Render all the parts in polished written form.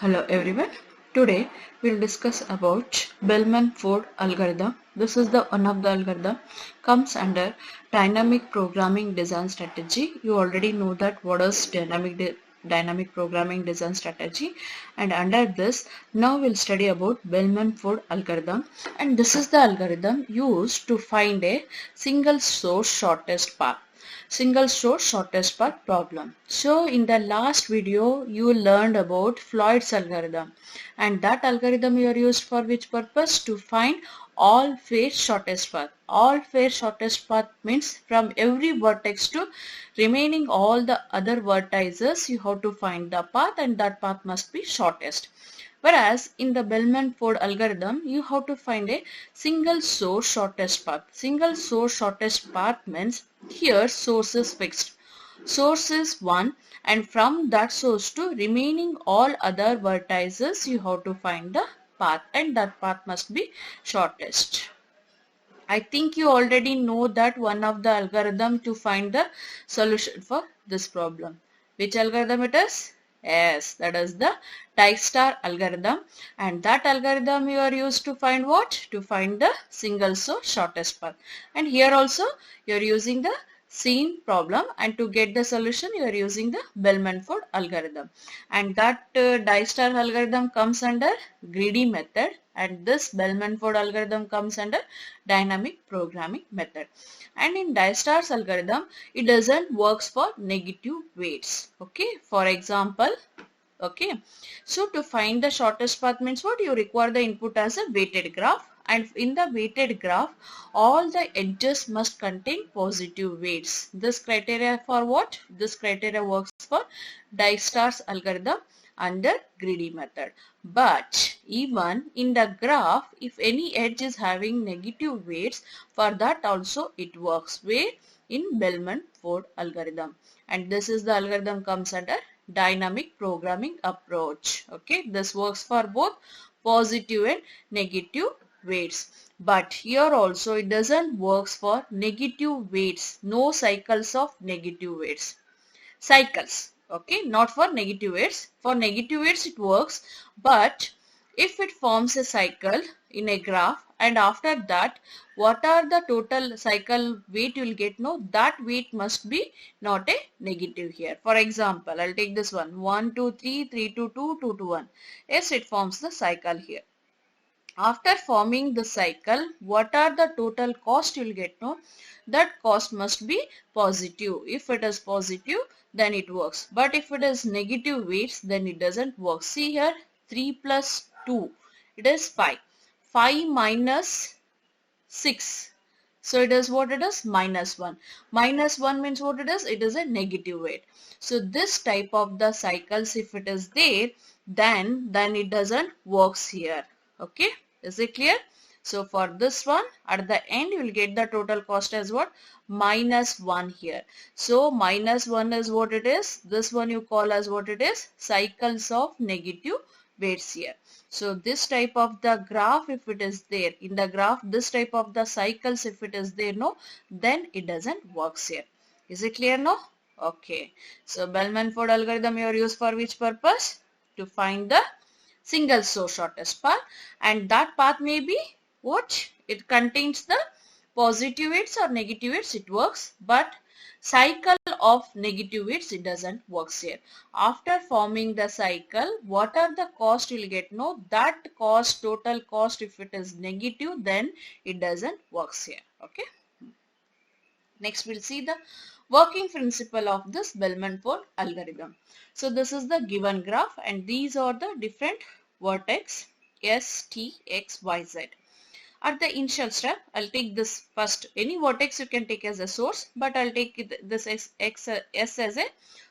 Hello everyone. Today we'll discuss about Bellman-Ford algorithm. This is the one of the algorithm comes under dynamic programming design strategy. You already know that what is dynamic programming design strategy, and under this now we'll study about Bellman-Ford algorithm, and this is the algorithm used to find a single source shortest path. Single source shortest path problem. So in the last video you learned about Floyd's algorithm, and that algorithm you are used for which purpose? To find all fair shortest path. All fair shortest path means from every vertex to remaining all the other vertices you have to find the path, and that path must be shortest. Whereas in the Bellman-Ford algorithm, you have to find a single source shortest path. Single source shortest path means here source is fixed. Source is 1, and from that source to remaining all other vertices you have to find the path, and that path must be shortest. I think you already know that one of the algorithm to find the solution for this problem. Which algorithm it is? Yes, that is the Dijkstra algorithm, and that algorithm you are used to find what? To find the single source shortest path. And here also you are using the same problem, and to get the solution you are using the Bellman-Ford algorithm, and that Dijkstra algorithm comes under greedy method, and this Bellman-Ford algorithm comes under dynamic programming method. And in Dijkstra's algorithm it doesn't works for negative weights. Okay, for example, okay, so to find the shortest path means what? You require the input as a weighted graph, and in the weighted graph all the edges must contain positive weights. This criteria for what? This criteria works for Dijkstra's algorithm under greedy method. But even in the graph, if any edge is having negative weights, for that also it works. Where? In Bellman-Ford algorithm, and this is the algorithm comes under dynamic programming approach. Okay, this works for both positive and negative weights. But here also it doesn't works for negative weights. No cycles of negative weights. Cycles, okay, not for negative weights. For negative weights it works, but if it forms a cycle in a graph, and after that what are the total cycle weight you will get, no, that weight must be not a negative here. For example, I'll take this one, 1 2 3 3 2 2 2 2 1. Yes, it forms the cycle here. After forming the cycle, what are the total cost you will get, no, that cost must be positive. If it is positive then it works, but if it is negative weights then it doesn't work. See here, 3 plus 2, it is 5. 5 minus 6, so it is what? It is minus 1. Minus 1 means what it is? It is a negative weight. So this type of the cycles, if it is there, then it doesn't works here. Okay, is it clear? So for this one, at the end you will get the total cost as what? Minus 1 here. So minus 1 is what it is. This one you call as what it is? Cycles of negative weights here. So this type of the graph, if it is there in the graph, this type of the cycles if it is there, no, then it doesn't works here. Is it clear now? Okay. So Bellman-Ford algorithm you are used for which purpose? To find the single source shortest path, and that path may be what? It contains the positive weights or negative weights, it works, but cycle of negative weights it doesn't works here. After forming the cycle, what are the cost you will get, no, that cost, total cost, if it is negative then it doesn't works here. Okay, next we'll see the working principle of this Bellman-Ford algorithm. So this is the given graph, and these are the different vertex S, T, X, Y, Z. At the initial step, I'll take this first, any vertex you can take as a source, but I'll take this S as a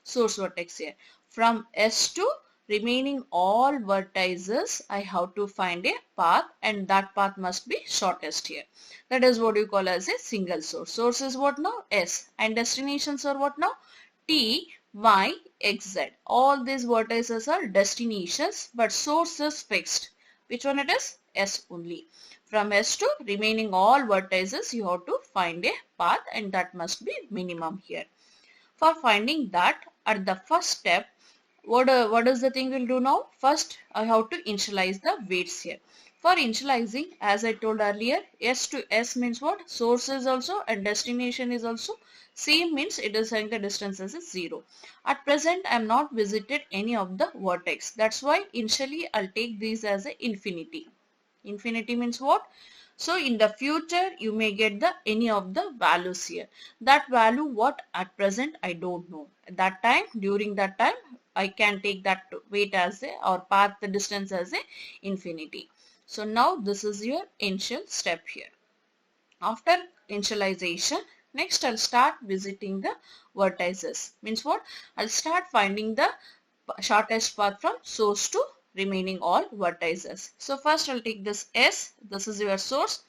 source vertex here. From S to remaining all vertices, I have to find a path, and that path must be shortest here. That is what you call as a single source. Source is what now? S, and destinations are what now? T, Y, X, Z. All these vertices are destinations, but source is fixed. Which one it is? S only. From S to remaining all vertices you have to find a path, and that must be minimum here. For finding that, at the first step what is the thing we'll do now? First, I have to initialize the weights here. For initializing, as I told earlier, S to S means what? Source is also and destination is also same, means it is saying the distance as 0. At present, I am not visited any of the vertex. That's why initially I'll take these as a infinity. Infinity means what? So in the future you may get the any of the values here. That value what at present I don't know. At that time, during that time, I can take that weight as a or path the distance as a infinity. So now this is your initial step here. After initialization, next I'll start visiting the vertices. Means what? I'll start finding the shortest path from source to remaining all vertices. So first I'll take this S, this is your source,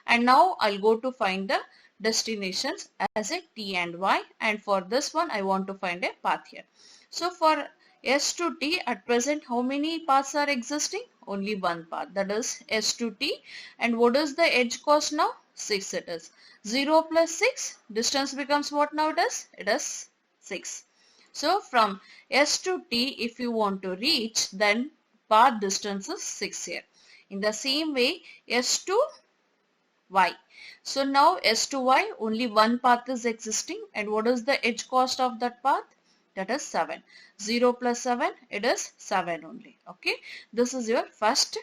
and now I'll go to find the destinations as a T and Y, and for this one I want to find a path here. So for S to T, at present how many paths are existing? Only one path, that is S to T. And what is the edge cost now? 6 it is. 0 plus 6, distance becomes what now it is? It is 6. So from S to T, if you want to reach, then path distance is 6 here. In the same way, S to Y. So now S to Y, only one path is existing, and what is the edge cost of that path? That is 7. 0 plus 7, it is 7 only. Okay. This is your first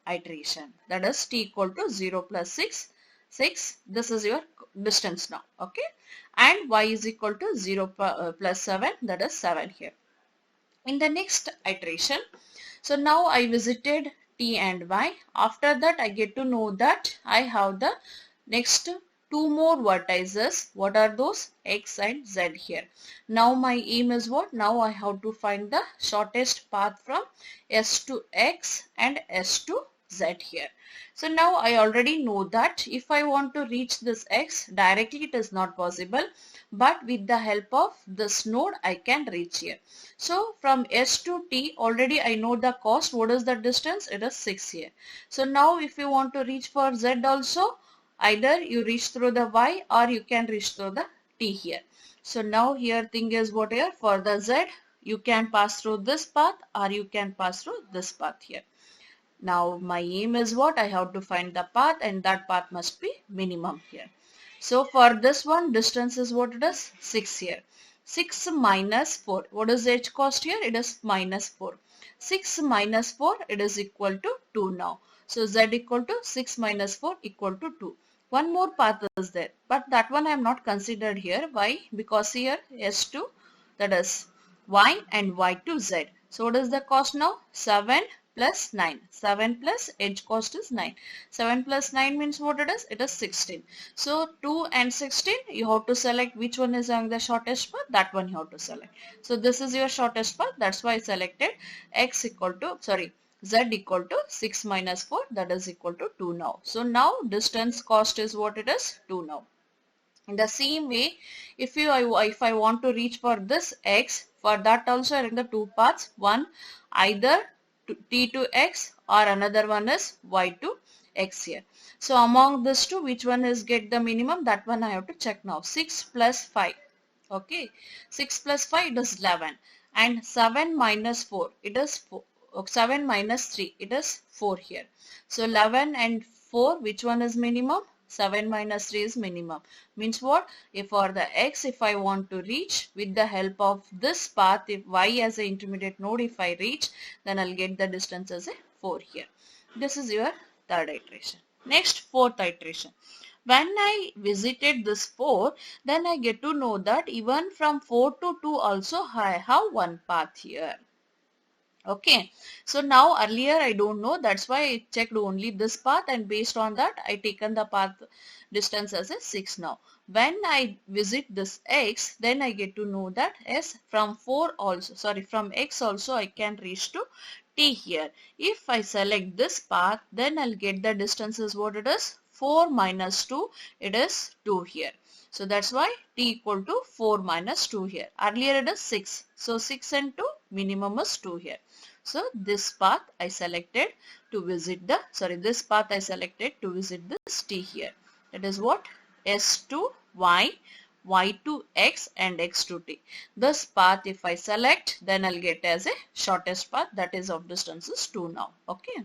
iteration. That is T equal to 0 plus 6. 6. This is your distance now. Okay. And Y is equal to 0 plus 7. That is 7 here. In the next iteration, so now I visited T and Y. After that, I get to know that I have the next two more vertices. What are those? X and Z here. Now my aim is what? Now I have to find the shortest path from S to X and S to Z here. So now I already know that if I want to reach this X, directly it is not possible, but with the help of this node I can reach here. So from S to T, already I know the cost. What is the distance? It is 6 here. So now if you want to reach for Z also, either you reach through the Y or you can reach through the T here. So now here thing is what here? For the Z, you can pass through this path or you can pass through this path here. Now my aim is what? I have to find the path, and that path must be minimum here. So for this one, distance is what it is? 6 here. 6 minus 4. What is the edge cost here? It is minus 4. 6 minus 4, it is equal to 2 now. So Z equal to 6 minus 4 equal to 2. One more path is there, but that one I am not considered here. Why? Because here S2, that is Y and Y to Z. So what is the cost now? 7 plus 9. 7 plus edge cost is 9. 7 plus 9 means what it is? It is 16. So 2 and 16, you have to select which one is the shortest path. That one you have to select. So this is your shortest path. That's why I selected X equal to, Z equal to 6 minus 4, that is equal to 2 now. So now distance cost is what it is? 2 now. In the same way, if I want to reach for this X, for that also I have the two paths. One either T to X or another one is Y to X here. So among these two, which one is get the minimum? That one I have to check now. 6 plus 5. Okay. 6 plus 5 it is 11. And 7 minus 4 it is 4. 7 minus 3 it is 4 here. So 11 and 4, which one is minimum? 7 minus 3 is minimum. Means what? If for the X, if I want to reach with the help of this path, if Y as an intermediate node, if I reach, then I'll get the distance as a 4 here. This is your third iteration. Next, fourth iteration. When I visited this 4, then I get to know that even from 4 to 2 also I have one path here. Okay, so now earlier I don't know, that's why I checked only this path, and based on that I taken the path distance as a 6 now. When I visit this X, then I get to know that from X also I can reach to T here. If I select this path, then I'll get the distance is what it is? 4 minus 2, it is 2 here. So that's why T equal to 4 minus 2 here. Earlier it is 6. So 6 and 2, minimum is 2 here. So this path I selected to visit this path I selected to visit this T here. That is what? S to Y, y to x and x to t. This path if I select, then I'll get as a shortest path, that is of distances 2 now. Okay.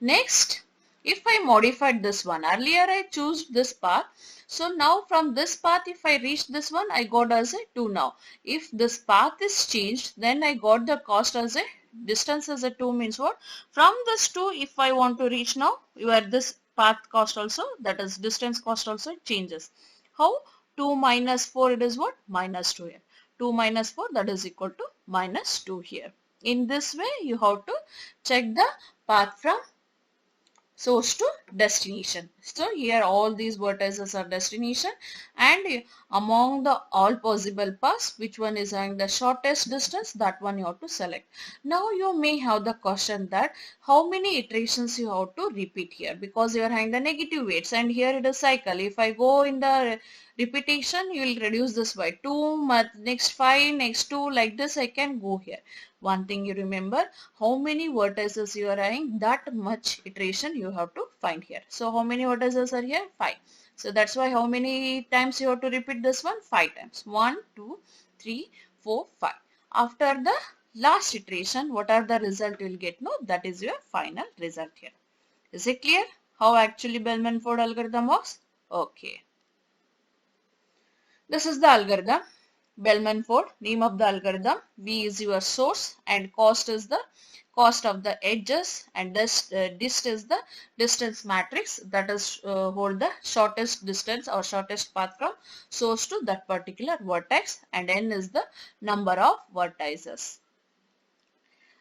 Next, if I modified this one, earlier I chose this path. So now from this path if I reach this one, I got as a 2 now. If this path is changed, then I got the cost as a distance as a 2 means what? From this 2 if I want to reach now, where this path cost also, that is distance cost also changes. How? 2 minus 4, it is what? Minus 2 here. 2 minus 4, that is equal to minus 2 here. In this way you have to check the path from source to destination. So here all these vertices are destination, and among the all possible paths, which one is having the shortest distance, that one you have to select. Now you may have the question that how many iterations you have to repeat here, because you are having the negative weights and here it is cycle. If I go in the repetition, you will reduce this by 2, next 5, next 2, like this I can go here. One thing you remember, how many vertices you are having, that much iteration you have to find here. So how many vertices are here? 5. So that's why how many times you have to repeat this one? 5 times. 1, 2, 3, 4, 5. After the last iteration, what are the result you will get? No, that is your final result here. Is it clear how actually Bellman-Ford algorithm works? Okay. This is the algorithm. Bellman-Ford, name of the algorithm. V is your source and cost is the cost of the edges, and dist is the distance matrix, that is hold the shortest distance or shortest path from source to that particular vertex, and n is the number of vertices.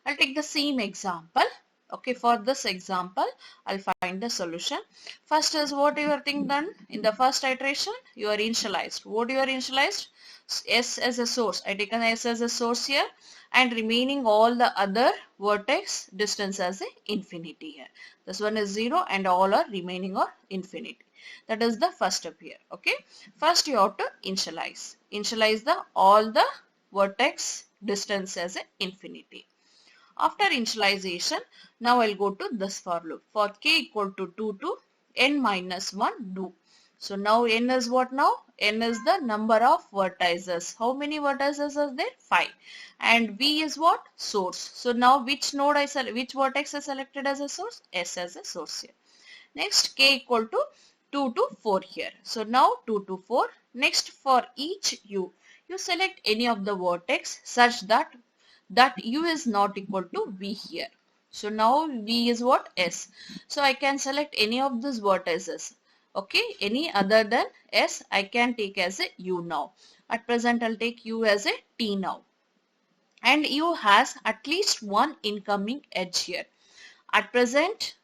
I'll take the same example. Okay, for this example, I'll find the solution. First is what you are think done in the first iteration. You are initialized. What you are initialized? S as a source. I taken S as a source here, and remaining all the other vertex distance as a infinity here. This one is 0 and all are remaining are infinity. That is the first step here. Okay. First you have to initialize. Initialize the all the vertex distance as a infinity. After initialization, now I'll go to this for loop. For k equal to 2 to n minus 1 do. So now n is what now? N is the number of vertices. How many vertices are there? 5. And v is what? Source. So now which node which vertex I selected as a source? S as a source here. Next k equal to 2 to 4 here. So now 2 to 4. Next for each u, you select any of the vertex such that u is not equal to v here. So now v is what? S. So I can select any of these vertices. Okay, any other than S I can take as a u now. At present I'll take u as a t now. And u has at least one incoming edge here. At present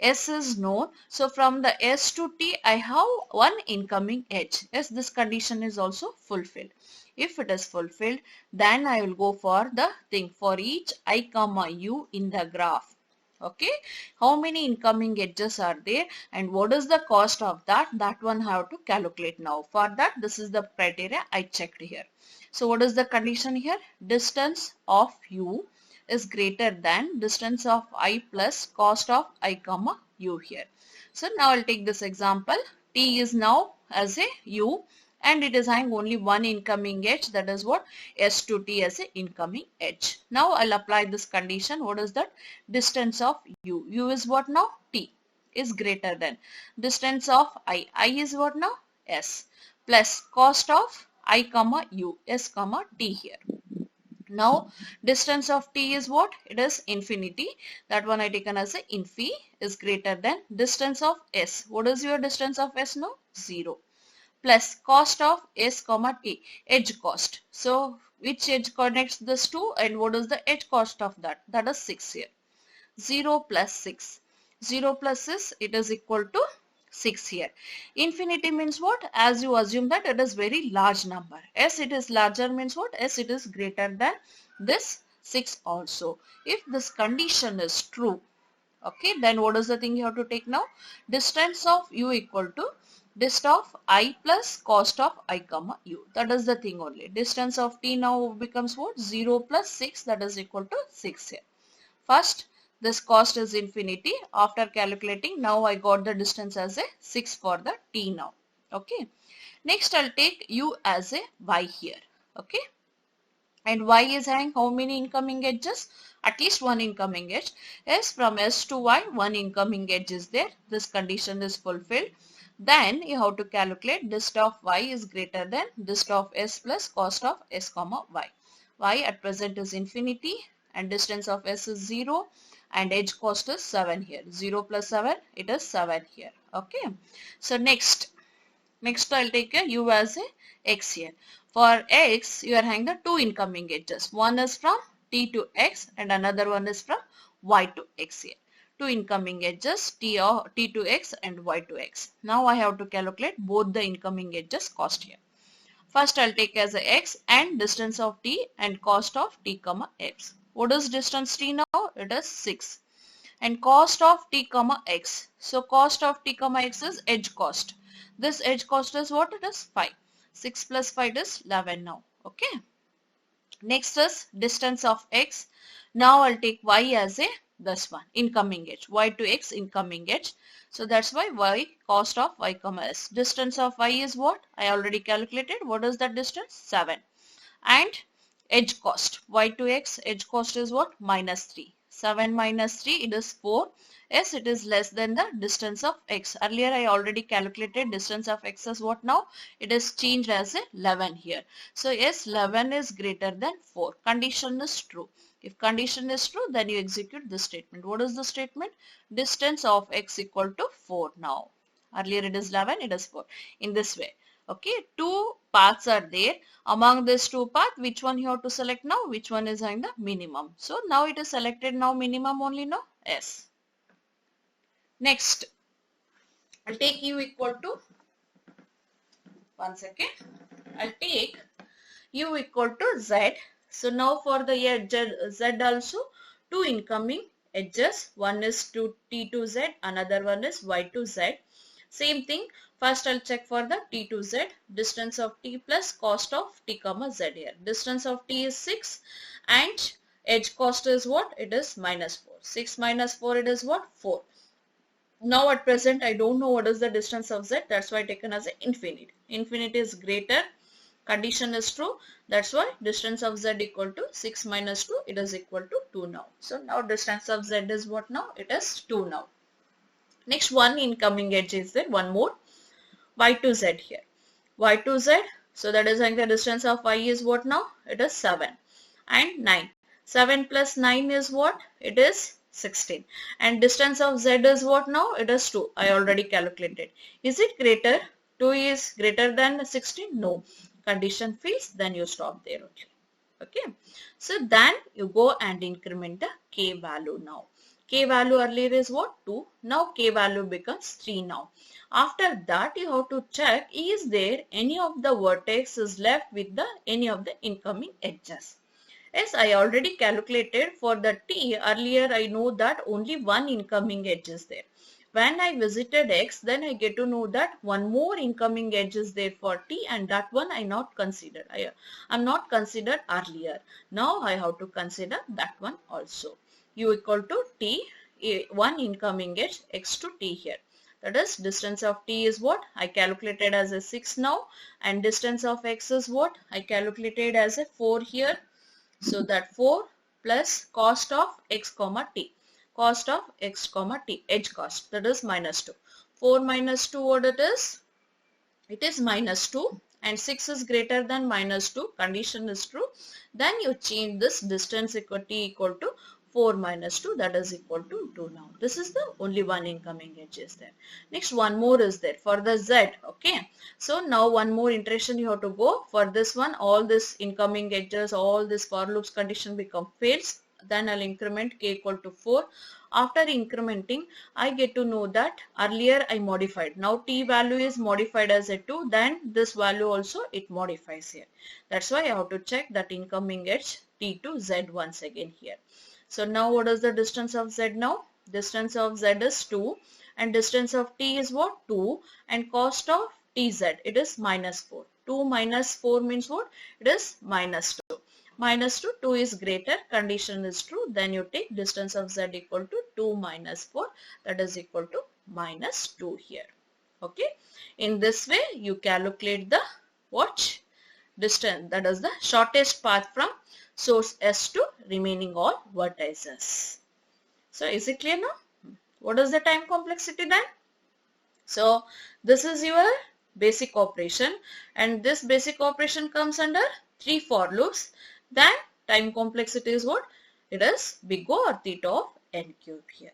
S is known. So from the S to T I have one incoming edge. Yes, this condition is also fulfilled. If it is fulfilled, then I will go for the thing for each I comma u in the graph. Okay, how many incoming edges are there and what is the cost of that? That one I have to calculate now. For that, this is the criteria I checked here. So what is the condition here? Distance of u is greater than distance of I plus cost of I comma u here. So now I'll take this example. T is now as a u and it is having only one incoming edge, that is what? S to T as a incoming edge. Now I'll apply this condition. What is that? Distance of u. U is what now? T is greater than distance of I. I is what now? S plus cost of I comma u. S comma T here. Now distance of T is what? It is infinity. That one I taken as a infi is greater than distance of S. What is your distance of S now? 0. Plus cost of S comma T, edge cost. So which edge connects this two and what is the edge cost of that? That is 6 here. 0 plus 6. 0 plus 6, it is equal to 6 here. Infinity means what? As you assume that it is very large number. S it is larger means what? S it is greater than this 6 also. If this condition is true, okay, then what is the thing you have to take now? Distance of u equal to dist of I plus cost of I comma u. That is the thing only. Distance of T now becomes what? 0 plus 6, that is equal to 6 here. First, this cost is infinity. After calculating, now I got the distance as a 6 for the T now. Okay. Next I'll take u as a y here. Okay. And y is having how many incoming edges? At least one incoming edge. Yes, from S to Y, one incoming edge is there. This condition is fulfilled. Then you have to calculate dist of y is greater than dist of S plus cost of S comma y. Y at present is infinity and distance of S is 0 and edge cost is 7 here. 0 plus 7, it is 7 here. Okay. So Next I'll take a u as a x here. For x you are having the two incoming edges. One is from t to x and another one is from y to x here. Two incoming edges t to x and y to x. Now I have to calculate both the incoming edges cost here. First I'll take as a x and distance of t and cost of t comma x. What is distance t now? It is 6. And cost of t comma x. So cost of t comma x is edge cost. This edge cost is what? It is 5. 6 plus 5 is 11 now. Okay. Next is distance of x. Now I'll take y as a this one incoming edge. Y to x incoming edge. So that's why y cost of y comma s. Distance of y is what? I already calculated. What is that distance? 7. And edge cost. Y to x edge cost is what? Minus 3. 7 minus 3 it is 4. Yes, it is less than the distance of x. Earlier I already calculated distance of x as what now? It is changed as a 11 here. So yes, 11 is greater than 4. Condition is true. If condition is true, then you execute this statement. What is the statement? Distance of x equal to 4 now. Earlier it is 11, it is 4. In this way. Okay, two paths are there. Among these two paths, which one you have to select now? Which one is having the minimum? So now it is selected now minimum only now. Yes. Next, I'll take u equal to, one second, I'll take u equal to z. So now for the edge z also, two incoming edges. One is to t to z, another one is y to z. Same thing. First I'll check for the t to z. Distance of t plus cost of t comma z here. Distance of t is 6 and edge cost is what? It is minus 4. 6 minus 4 it is what? 4. Now at present I don't know what is the distance of z. That's why I taken as infinity. Infinity is greater. Condition is true. That's why distance of z equal to 6 minus 2. It is equal to 2 now. So now distance of z is what now? It is 2 now. Next one incoming edge is there. One more. Y to z here. Y to z. So that is like the distance of y is what now? It is 7 and 9. 7 plus 9 is what? It is 16. And distance of z is what now? It is 2. I already calculated. Is it greater? 2 is greater than 16? No. Condition fails. Then you stop there only. Okay. So then you go and increment the k value now. K value earlier is what? 2. Now k value becomes 3 now. After that you have to check is there any of the vertex is left with the any of the incoming edges. Yes, I already calculated for the t. Earlier I know that only one incoming edge is there. When I visited x, then I get to know that one more incoming edge is there for t and that one I not considered. I'm not considered earlier. Now I have to consider that one also. U equal to t, one incoming edge x to t here. That is distance of t is what? I calculated as a 6 now and distance of x is what? I calculated as a 4 here. So that 4 plus cost of x comma t. Cost of x comma t. Edge cost. That is minus 2. 4 minus 2 what it is? It is minus 2 and 6 is greater than minus 2. Condition is true. Then you change this distance equal t equal to 4 minus 2, that is equal to 2 now. This is the only one incoming edge is there. Next one more is there for the z. Okay. So now one more iteration you have to go. For this one all this incoming edges, all this for loops condition become fails. Then I'll increment k equal to 4. After incrementing I get to know that earlier I modified. Now t value is modified as a 2. Then this value also it modifies here. That's why I have to check that incoming edge t to z once again here. So now what is the distance of z now? Distance of z is 2 and distance of t is what? 2 and cost of tz it is minus 4. 2 minus 4 means what? It is minus 2. Minus 2, 2 is greater, condition is true. Then you take distance of z equal to 2 minus 4, that is equal to minus 2 here. Okay. In this way, you calculate the what? Distance, that is the shortest path from source S to remaining all vertices. So is it clear now? What is the time complexity then? So this is your basic operation, and this basic operation comes under 3 for loops. Then time complexity is what? It is big O or theta of n cube here.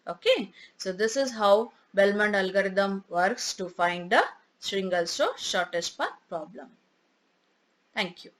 Okay, so this is how Bellman algorithm works to find the single source shortest path problem. Thank you.